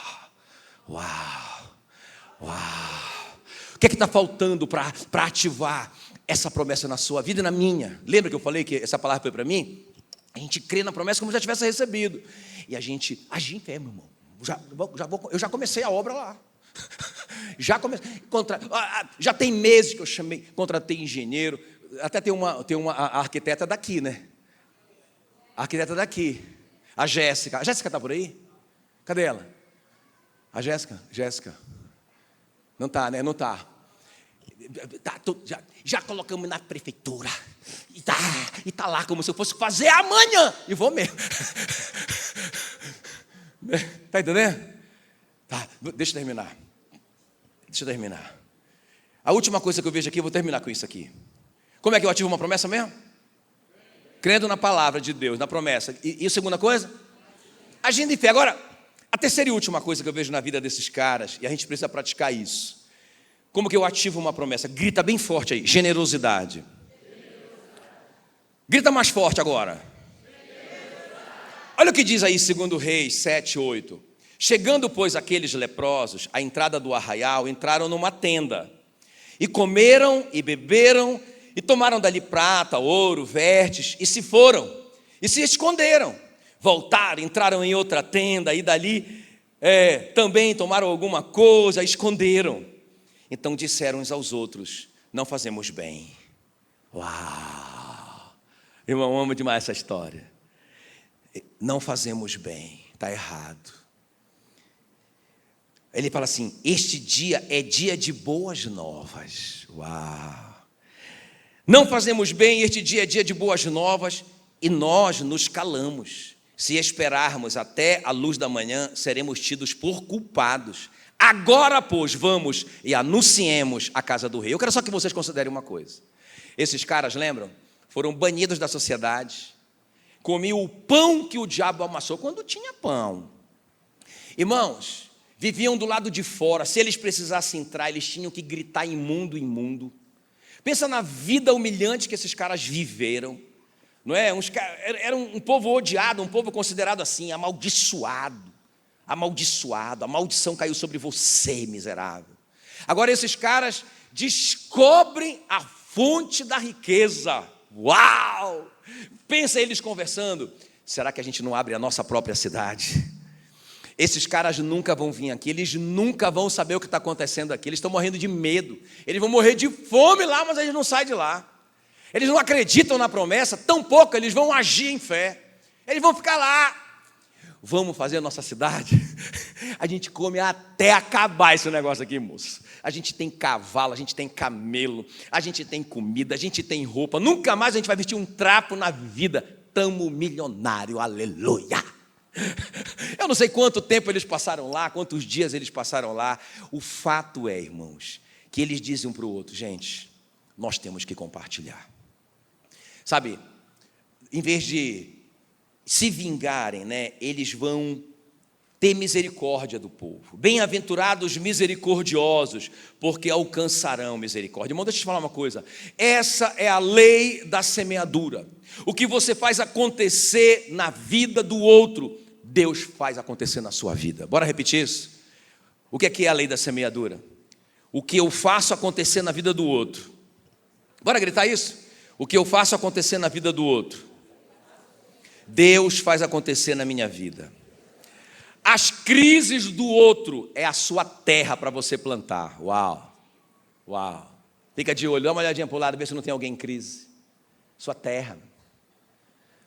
O que é que está faltando para ativar essa promessa na sua vida e na minha? Lembra que eu falei que essa palavra foi para mim? A gente crê na promessa como já tivesse recebido. E a gente agir em fé, meu irmão. Eu já comecei a obra lá. Já tem meses que eu contratei engenheiro. Até tem uma arquiteta daqui, né? A arquiteta daqui. A Jéssica. A Jéssica está por aí? Cadê ela? A Jéssica. Não está, né? Não está. Já colocamos na prefeitura. E tá lá como se eu fosse fazer amanhã. E vou mesmo. Está entendendo? Tá, deixa eu terminar. A última coisa que eu vejo aqui, eu vou terminar com isso aqui. Como é que eu ativo uma promessa mesmo? Crendo na palavra de Deus, na promessa. E a segunda coisa? Agindo em fé. Agora, a terceira e última coisa que eu vejo na vida desses caras, e a gente precisa praticar isso. Como que eu ativo uma promessa? Grita bem forte aí, generosidade. Grita mais forte agora. Olha o que diz aí 2 Reis 7:8. Chegando, pois, aqueles leprosos à entrada do arraial, entraram numa tenda, e comeram e beberam, e tomaram dali prata, ouro, vestes, e se foram, e se esconderam. Voltaram, entraram em outra tenda, e dali também tomaram alguma coisa, esconderam. Então disseram uns aos outros: não fazemos bem. Uau! Irmão, amo demais essa história. Não fazemos bem, está errado. Ele fala assim: este dia é dia de boas novas. Uau! Não fazemos bem, este dia é dia de boas novas, e nós nos calamos. Se esperarmos até a luz da manhã, seremos tidos por culpados. Agora, pois, vamos e anunciemos a casa do rei. Eu quero só que vocês considerem uma coisa. Esses caras, lembram? Foram banidos da sociedade. Comiam o pão que o diabo amassou, quando tinha pão. Irmãos, viviam do lado de fora. Se eles precisassem entrar, eles tinham que gritar: imundo, imundo. Pensa na vida humilhante que esses caras viveram. Não é? Era um povo odiado, um povo considerado assim, amaldiçoado. Amaldiçoado, a maldição caiu sobre você, miserável. Agora esses caras descobrem a fonte da riqueza. Uau! Pensa eles conversando: será que a gente não abre a nossa própria cidade? Esses caras nunca vão vir aqui, eles nunca vão saber o que está acontecendo aqui, eles estão morrendo de medo, eles vão morrer de fome lá, mas eles não saem de lá. Eles não acreditam na promessa, tampouco eles vão agir em fé, eles vão ficar lá. Vamos fazer a nossa cidade? A gente come até acabar esse negócio aqui, moço. A gente tem cavalo, a gente tem camelo, a gente tem comida, a gente tem roupa. Nunca mais a gente vai vestir um trapo na vida. Tamo milionário, aleluia. Eu não sei quanto tempo eles passaram lá, quantos dias eles passaram lá. O fato é, irmãos, que eles dizem um para o outro: gente, nós temos que compartilhar. Sabe, em vez de se vingarem, né, eles vão ter misericórdia do povo. Bem-aventurados misericordiosos, porque alcançarão misericórdia. Irmão, deixa eu te falar uma coisa. Essa é a lei da semeadura. O que você faz acontecer na vida do outro, Deus faz acontecer na sua vida. Bora repetir isso? O que é a lei da semeadura? O que eu faço acontecer na vida do outro. Bora gritar isso? O que eu faço acontecer na vida do outro, Deus faz acontecer na minha vida. As crises do outro é a sua terra para você plantar. Uau, uau. Fica de olho, dá uma olhadinha para o lado, vê se não tem alguém em crise. Sua terra.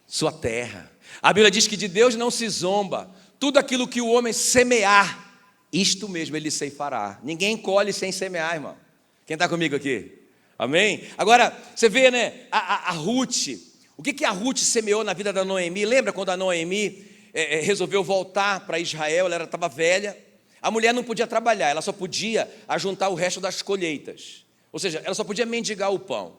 Sua terra. A Bíblia diz que de Deus não se zomba. Tudo aquilo que o homem semear, isto mesmo ele ceifará. Ninguém colhe sem semear, irmão. Quem está comigo aqui? Amém? Agora, você vê, né, a Ruth. O que a Ruth semeou na vida da Noemi? Lembra quando a Noemi resolveu voltar para Israel? Ela estava velha. A mulher não podia trabalhar, ela só podia ajuntar o resto das colheitas. Ou seja, ela só podia mendigar o pão.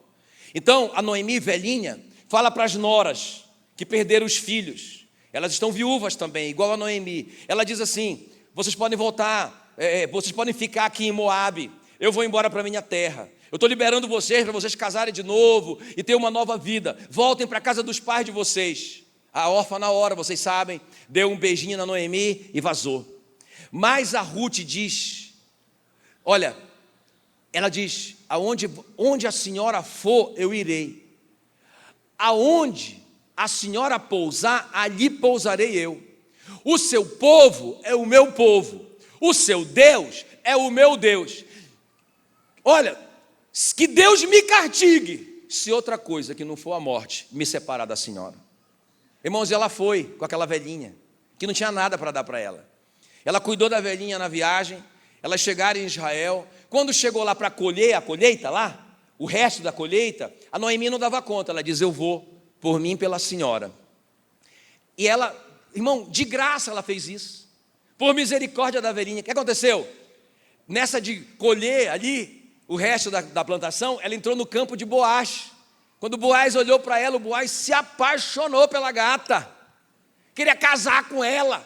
Então, a Noemi, velhinha, fala para as noras que perderam os filhos. Elas estão viúvas também, igual a Noemi. Ela diz assim: vocês podem voltar, vocês podem ficar aqui em Moabe. Eu vou embora para a minha terra. Eu estou liberando vocês para vocês casarem de novo e ter uma nova vida. Voltem para a casa dos pais de vocês. A órfã, na hora, vocês sabem, deu um beijinho na Noemi e vazou. Mas a Ruth diz, olha, ela diz: onde a senhora for, eu irei. Aonde a senhora pousar, ali pousarei eu. O seu povo é o meu povo. O seu Deus é o meu Deus. Olha, que Deus me castigue se outra coisa que não for a morte me separar da senhora. Irmãos, ela foi com aquela velhinha, que não tinha nada para dar para ela. Ela cuidou da velhinha na viagem, elas chegaram em Israel. Quando chegou lá para colher a colheita lá, o resto da colheita, a Noemi não dava conta. Ela diz: eu vou, por mim e pela senhora. E ela, irmão, de graça ela fez isso, por misericórdia da velhinha. O que aconteceu? Nessa de colher ali o resto da plantação, ela entrou no campo de Boaz. Quando Boaz olhou para ela, o Boaz se apaixonou pela gata, queria casar com ela.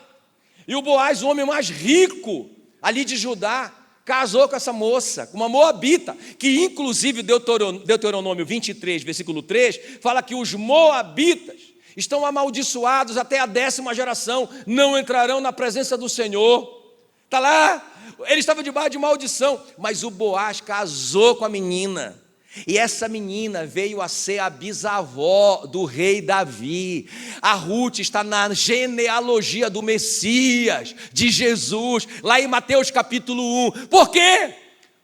E o Boaz, o homem mais rico ali de Judá, casou com essa moça, com uma moabita, que inclusive Deuteronômio 23, versículo 3, fala que os moabitas estão amaldiçoados até a 10ª geração, não entrarão na presença do Senhor. Está lá, ele estava debaixo de maldição, mas o Boaz casou com a menina, e essa menina veio a ser a bisavó do rei Davi. A Ruth está na genealogia do Messias, de Jesus, lá em Mateus capítulo 1. Por quê?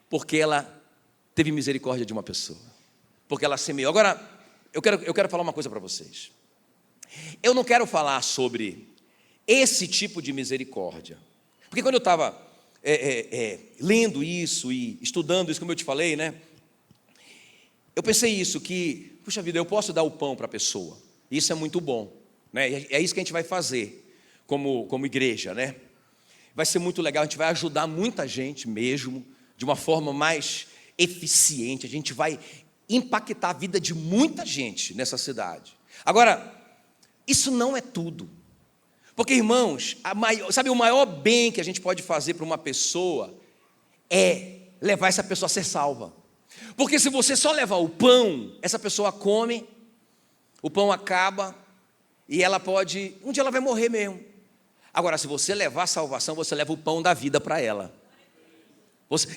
Porque ela teve misericórdia de uma pessoa, porque ela semeou. Agora, eu quero falar uma coisa para vocês. Eu não quero falar sobre esse tipo de misericórdia, porque quando eu estava lendo isso e estudando isso, como eu te falei, né? Eu pensei isso, que, puxa vida, eu posso dar o pão para a pessoa, isso é muito bom, né? É isso que a gente vai fazer como igreja, né? Vai ser muito legal, a gente vai ajudar muita gente mesmo, de uma forma mais eficiente, a gente vai impactar a vida de muita gente nessa cidade. Agora, isso não é tudo, porque, irmãos, sabe, o maior bem que a gente pode fazer para uma pessoa é levar essa pessoa a ser salva. Porque se você só levar o pão, essa pessoa come, o pão acaba, e ela pode, um dia ela vai morrer mesmo. Agora, se você levar a salvação, você leva o pão da vida para ela.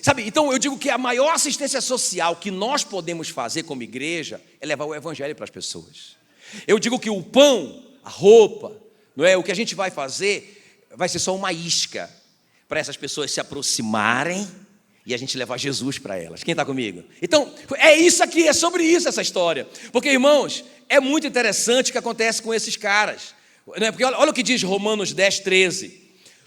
Sabe, então eu digo que a maior assistência social que nós podemos fazer como igreja é levar o evangelho para as pessoas. Eu digo que o pão, a roupa, não é, o que a gente vai fazer vai ser só uma isca para essas pessoas se aproximarem e a gente levar Jesus para elas. Quem está comigo? Então, é isso aqui, é sobre isso essa história. Porque, irmãos, é muito interessante o que acontece com esses caras. Né? Porque olha o que diz Romanos 10:13.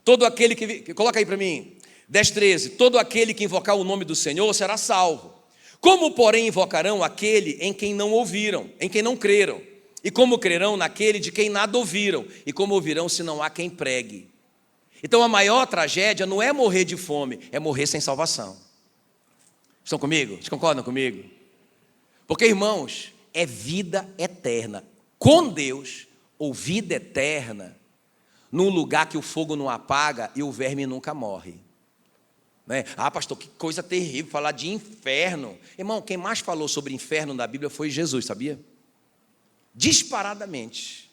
Todo aquele que... Coloca aí para mim. 10:13. Todo aquele que invocar o nome do Senhor será salvo. Como, porém, invocarão aquele em quem não ouviram, em quem não creram? E como crerão naquele de quem nada ouviram? E como ouvirão se não há quem pregue? Então a maior tragédia não é morrer de fome, é morrer sem salvação. Estão comigo? Vocês concordam comigo? Porque, irmãos, é vida eterna com Deus, ou vida eterna num lugar que o fogo não apaga e o verme nunca morre. Né? Ah, pastor, que coisa terrível falar de inferno. Irmão, quem mais falou sobre inferno na Bíblia foi Jesus, sabia? Disparadamente.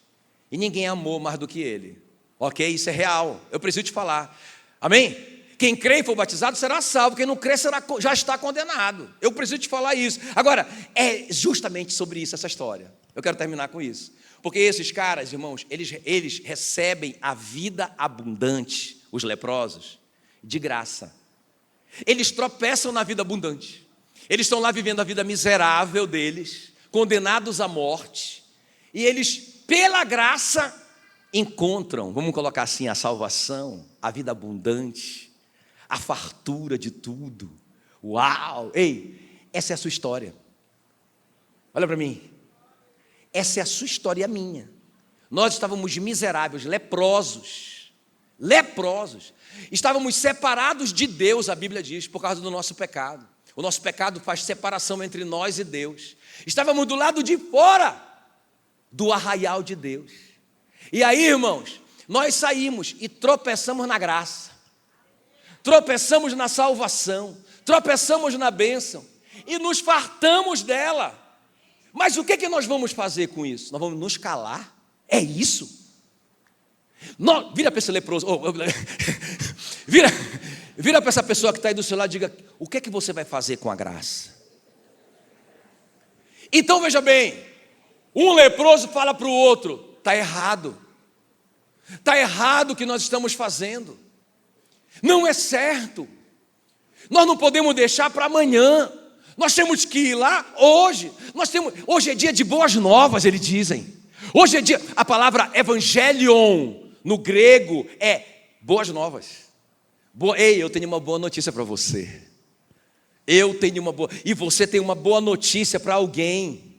E ninguém amou mais do que ele. Ok? Isso é real. Eu preciso te falar. Amém? Quem crê e for batizado será salvo. Quem não crê já está condenado. Eu preciso te falar isso. Agora, é justamente sobre isso essa história. Eu quero terminar com isso. Porque esses caras, irmãos, eles recebem a vida abundante, os leprosos, de graça. Eles tropeçam na vida abundante. Eles estão lá vivendo a vida miserável deles, condenados à morte. E eles, pela graça, encontram, vamos colocar assim, a salvação, a vida abundante, a fartura de tudo. Uau! Ei, essa é a sua história. Olha para mim. Essa é a sua história e a minha. Nós estávamos miseráveis, leprosos. Estávamos separados de Deus, a Bíblia diz, por causa do nosso pecado. O nosso pecado faz separação entre nós e Deus. Estávamos do lado de fora do arraial de Deus. E aí, irmãos, nós saímos e tropeçamos na graça, tropeçamos na salvação, tropeçamos na bênção e nos fartamos dela. Mas o que nós vamos fazer com isso? Nós vamos nos calar? É isso? Vira para esse leproso, vira para essa pessoa que está aí do seu lado e diga: o que você vai fazer com a graça? Então veja bem, um leproso fala para o outro: está errado o que nós estamos fazendo, não é certo, nós não podemos deixar para amanhã, nós temos que ir lá hoje, hoje é dia de boas novas, eles dizem, hoje é dia, a palavra evangelion, no grego, é boas novas. Ei, eu tenho uma boa notícia para você, e você tem uma boa notícia para alguém.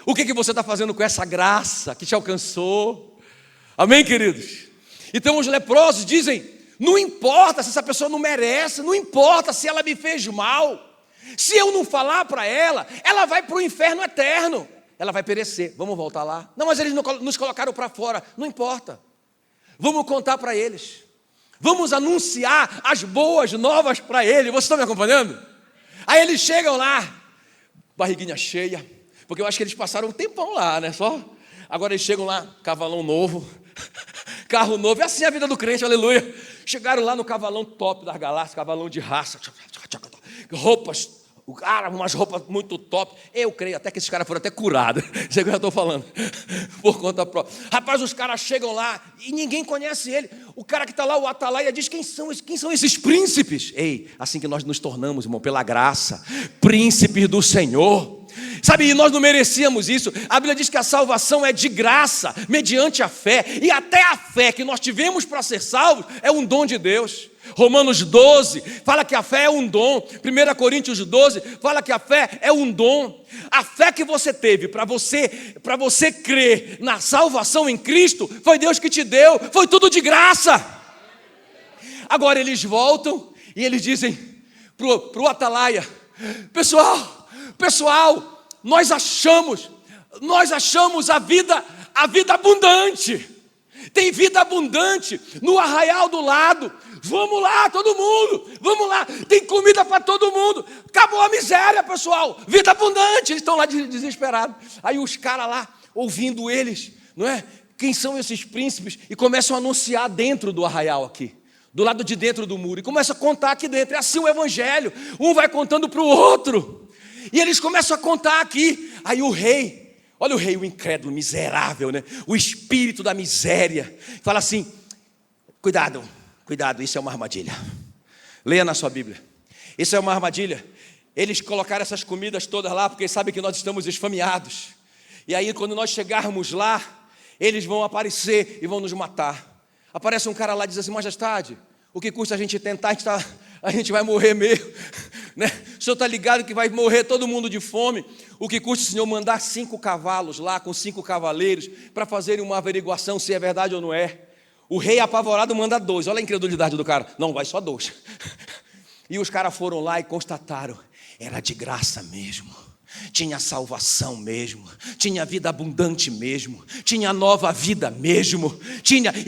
O que você está fazendo com essa graça que te alcançou? Amém, queridos? Então os leprosos dizem: não importa se essa pessoa não merece, não importa se ela me fez mal, se eu não falar para ela, ela vai para o inferno eterno, ela vai perecer, vamos voltar lá. Não, mas eles nos colocaram para fora, não importa, vamos contar para eles, vamos anunciar as boas novas para eles. Vocês estão me acompanhando? Aí eles chegam lá, barriguinha cheia, porque eu acho que eles passaram um tempão lá, né? Só. Agora eles chegam lá, cavalão novo, carro novo, é assim a vida do crente, aleluia. Chegaram lá no cavalão top das galáxias, cavalão de raça, roupas, umas roupas muito top. Eu creio até que esses caras foram até curados. Isso é o que eu estou falando, por conta própria. Rapaz, os caras chegam lá e ninguém conhece ele. O cara que está lá, o atalaia, diz: quem são esses príncipes? Ei, assim que nós nos tornamos, irmão, pela graça, príncipes do Senhor. Sabe, e nós não merecíamos isso. A Bíblia diz que a salvação é de graça, mediante a fé. E até a fé que nós tivemos para ser salvos é um dom de Deus. Romanos 12 fala que a fé é um dom. 1 Coríntios 12 fala que a fé é um dom. A fé que você teve para você crer na salvação em Cristo, foi Deus que te deu, foi tudo de graça. Agora eles voltam e eles dizem pro atalaia: Pessoal, nós achamos a vida abundante. Tem vida abundante no arraial do lado. Vamos lá, todo mundo, vamos lá. Tem comida para todo mundo. Acabou a miséria, pessoal. Vida abundante. Eles estão lá desesperados. Aí os caras lá, ouvindo eles, não é? Quem são esses príncipes? E começam a anunciar dentro do arraial aqui, do lado de dentro do muro. E começam a contar aqui dentro. É assim o evangelho. Um vai contando para o outro. E eles começam a contar aqui. Aí o rei, olha o rei, o incrédulo, miserável, né? O espírito da miséria, fala assim: cuidado, isso é uma armadilha. Leia na sua Bíblia. Isso é uma armadilha. Eles colocaram essas comidas todas lá porque sabem que nós estamos esfameados. E aí quando nós chegarmos lá, eles vão aparecer e vão nos matar. Aparece um cara lá e diz assim: majestade, o que custa a gente tentar? A gente vai morrer mesmo, né? O senhor está ligado que vai morrer todo mundo de fome? O que custa o senhor mandar 5 cavalos lá com 5 cavaleiros para fazerem uma averiguação se é verdade ou não é? O rei apavorado manda 2, olha a incredulidade do cara. Não, vai só 2. E os caras foram lá e constataram: era de graça mesmo. Tinha salvação mesmo, tinha vida abundante mesmo, tinha nova vida mesmo,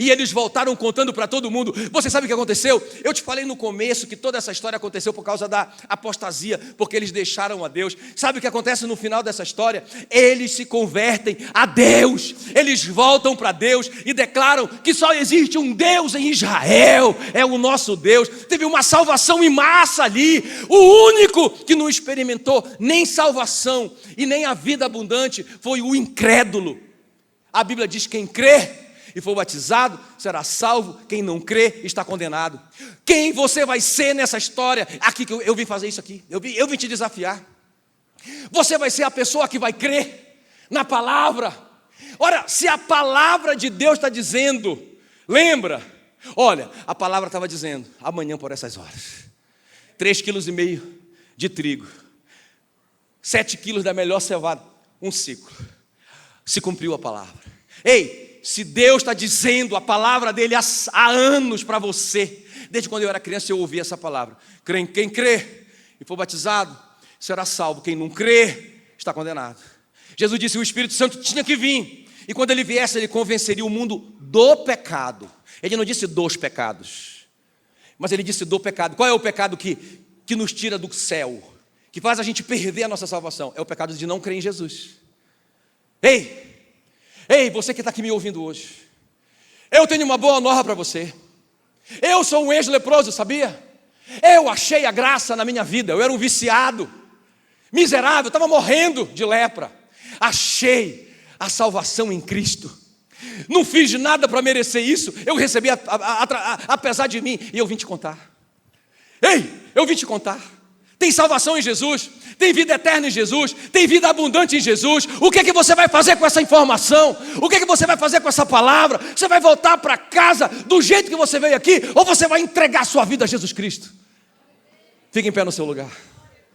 e eles voltaram contando para todo mundo. Você sabe o que aconteceu? Eu te falei no começo que toda essa história aconteceu por causa da apostasia, porque eles deixaram a Deus. Sabe o que acontece no final dessa história? Eles se convertem a Deus, eles voltam para Deus e declaram que só existe um Deus em Israel, é o nosso Deus. Teve uma salvação em massa ali. O único que não experimentou nem salvação e nem a vida abundante foi o incrédulo. A Bíblia diz: quem crê e for batizado será salvo, quem não crê está condenado. Quem você vai ser nessa história? Aqui que eu vim fazer isso aqui, eu vim te desafiar. Você vai ser a pessoa que vai crer na palavra. Ora, se a palavra de Deus está dizendo, lembra? Olha, a palavra estava dizendo: amanhã por essas horas, 3,5 kg de trigo, 7 quilos da melhor cevada, um ciclo. Se cumpriu a palavra. Ei, se Deus está dizendo a palavra dele há anos para você, desde quando eu era criança eu ouvi essa palavra: quem crê e for batizado será salvo, quem não crê está condenado. Jesus disse que o Espírito Santo tinha que vir, e quando ele viesse ele convenceria o mundo do pecado. Ele não disse dos pecados, mas ele disse do pecado. Qual é o pecado que nos tira do céu, que faz a gente perder a nossa salvação? É o pecado de não crer em Jesus. Ei, você que está aqui me ouvindo hoje, eu tenho uma boa nova para você. Eu sou um ex-leproso, sabia? Eu achei a graça na minha vida. Eu era um viciado, miserável, estava morrendo de lepra. Achei a salvação em Cristo. Não fiz nada para merecer isso. Eu recebi apesar de mim. E eu vim te contar. Eu vim te contar. Tem salvação em Jesus, tem vida eterna em Jesus, tem vida abundante em Jesus. O que é que você vai fazer com essa informação? O que é que você vai fazer com essa palavra? Você vai voltar para casa do jeito que você veio aqui, ou você vai entregar a sua vida a Jesus Cristo? Fique em pé no seu lugar.